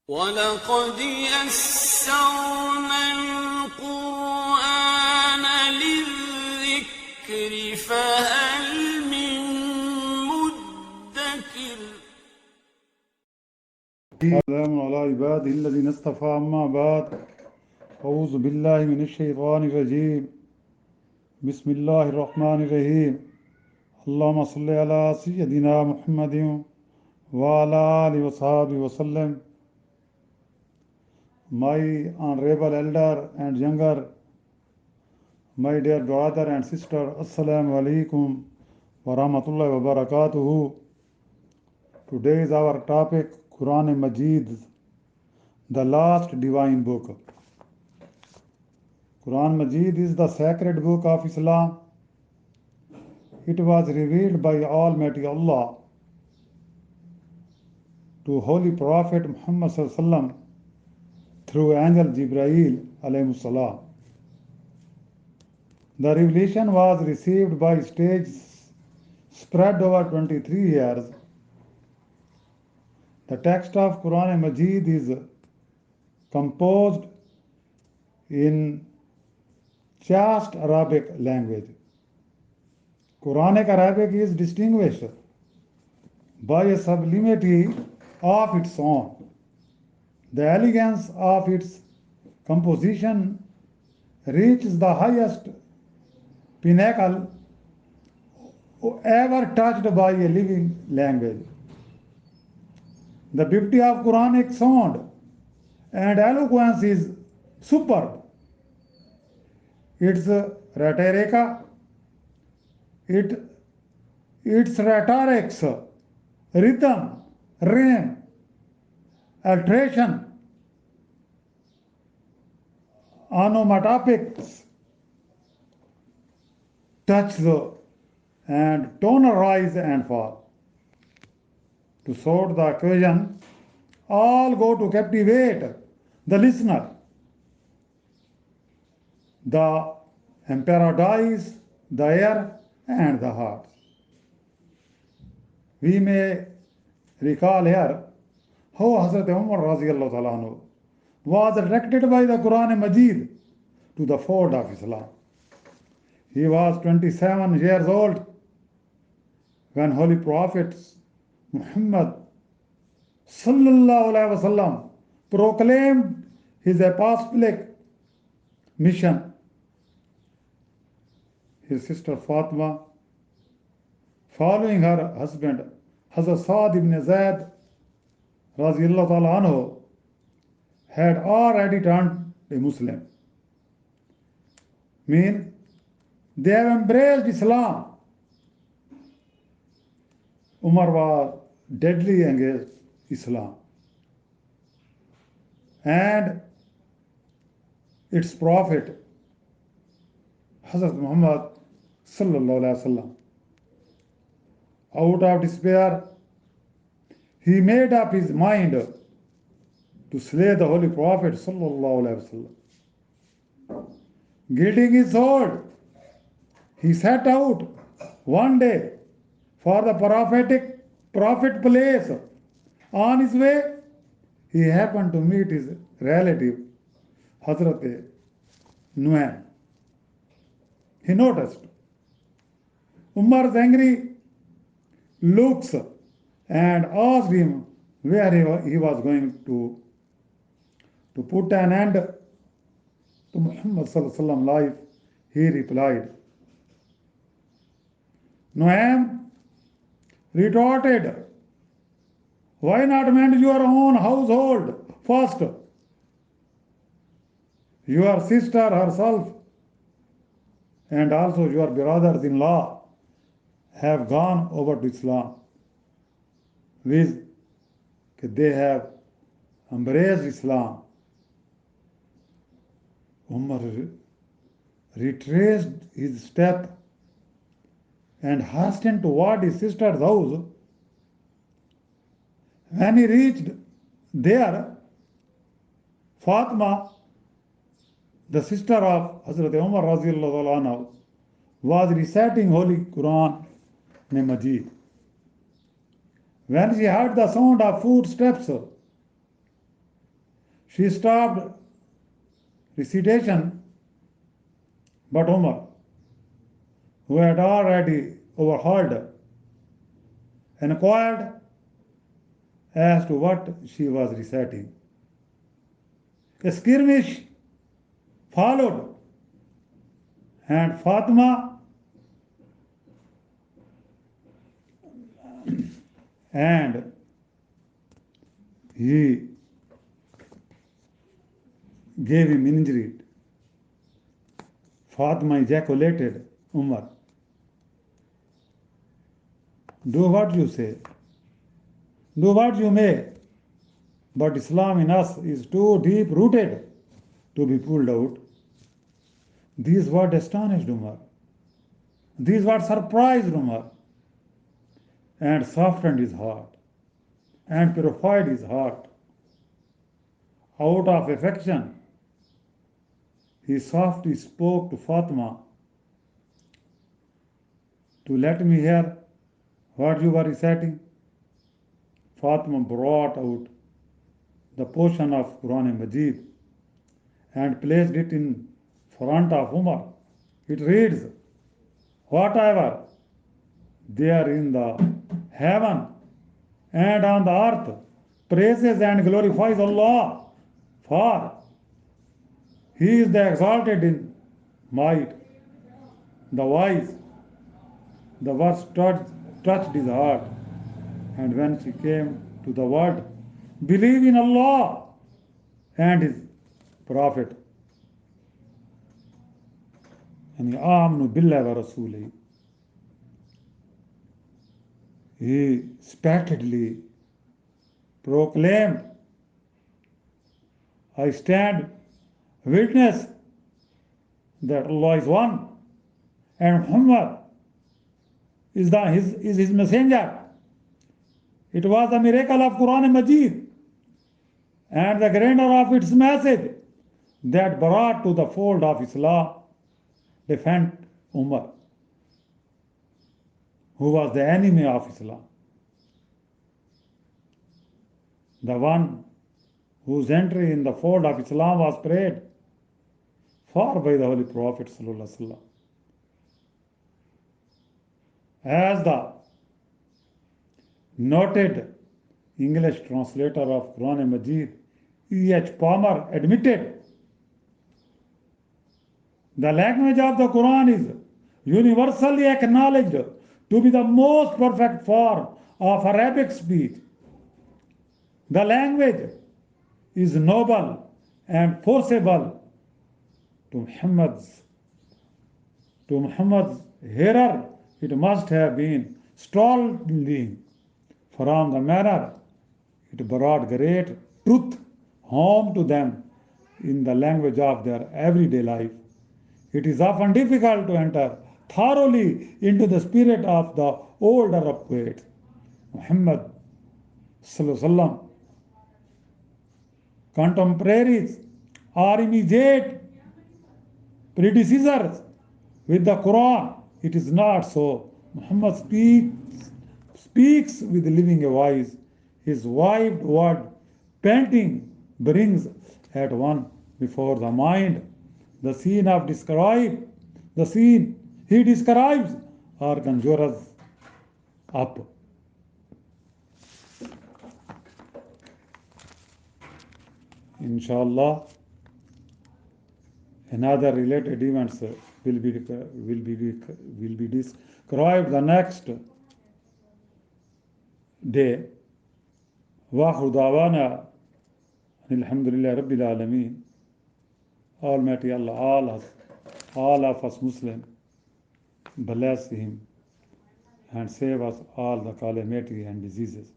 وَلَقَدْ يَسَّرْنَا الْقُرْآنَ لِلذِّكْرِ فَهَلْ مِن مُّدَّكِرٍ سلام على عباده الذين اصطفى أما بعد أعوذ بالله من الشيطان الرجيم بسم الله الرحمن الرحيم اللهم صل على سيدنا محمد وعلى آله وصحبه وسلم. My honorable elder and younger, my dear brother and sister, Assalamu alaikum wa rahmatullahi wa barakatuhu. Today is our topic, Quran Majid, the last divine book. Quran Majid is the sacred book of Islam. It was revealed by Almighty Allah to Holy Prophet Muhammad Sallallahu Alaihi Wasallam through Angel Jibreel alayhi salam. The revelation was received by stages spread over 23 years. The text of Quran Majid is composed in chaste Arabic language. Quranic Arabic is distinguished by a sublimity of its own. The elegance of its composition reaches the highest pinnacle ever touched by a living language. The beauty of Quranic sound and eloquence is superb. Its rhetorics, rhythm, rhyme, alteration, onomatopoeics, touch and tonal rise and fall. To sort the occasion, all go to captivate the listener. The paradise, the air, and the heart. We may recall here how Hazrat Umar Raziallahu Ta'ala anhu was attracted by the Quran Majid to the fold of Islam. He was 27 years old when Holy Prophet Muhammad Sallallahu Alaihi Wasallam proclaimed his apostolic mission. His sister Fatima, following her husband Hazrat Saad ibn Zaid Raziallahu Ta'ala anhu, had already turned a Muslim. Mean they have embraced Islam. Umar was deadly against Islam and its prophet Hazrat Muhammad Sallallahu Alaihi Wasallam. Out of despair, he made up his mind to slay the Holy Prophet Sallallahu Alaihi Wasallam. Gilding his sword, he set out one day for the prophet place. On his way, he happened to meet his relative Hazrat Nuaym. He noticed Umar's angry looks and asked him where he was going to put an end to Muhammad Sallallahu Alaihi Wasallam life. He replied, Nuaym retorted, why not mend your own household first? Your sister herself and also your brothers-in-law have gone over to Islam. With they have embraced Islam. Umar retraced his step and hastened toward his sister's house. When he reached there, Fatima, the sister of Hazrat Umar Raziallahu anhu, was reciting Holy Quran Majid. When she heard the sound of footsteps, She stopped recitation, but Umar, who had already overheard, inquired as to what she was reciting. A skirmish followed, and Fatima and he gave him injury. Fatima ejaculated, Umar, do what you say, do what you may, but Islam in us is too deep rooted to be pulled out. These words astonished Umar. These words surprised Umar and softened his heart and purified his heart. Out of affection, he softly spoke to Fatima to let me hear what you were reciting. Fatima brought out the portion of Quran Majid and placed it in front of Umar. It reads, whatever there in the heaven and on the earth praises and glorifies Allah, for He is the exalted in might, the wise. The verse touched his heart, and when she came to the word, believe in Allah and His Prophet, and Amnu Billah wa Rasuli, he expectedly proclaimed, I stand witness that Allah is one and Muhammad is his messenger. It was the miracle of Quran Majid and the grandeur of its message that brought to the fold of Islam defend Umar, who was the enemy of Islam, the one whose entry in the fold of Islam was prayed for by the Holy Prophet ﷺ. As the noted English translator of Quran Majid, E.H. Palmer, admitted, the language of the Quran is universally acknowledged to be the most perfect form of Arabic speech. The language is noble and forcible. To Muhammad's hearer, it must have been startling from the manner it brought great truth home to them in the language of their everyday life. It is often difficult to enter thoroughly into the spirit of the old Arab poets. Muhammad Sallallahu Alaihi Wasallam, contemporaries or immediate predecessors with the Quran. It is not so. Muhammad speaks with living voice. His wide word painting brings at one before the mind the scene he describes or conjures up. Inshallah, another related events will be described the next day. Wa dawana alhamdulillah rabbil alameen. Almighty Allah, all of us Muslims, bless Him and save us all the calamity and diseases.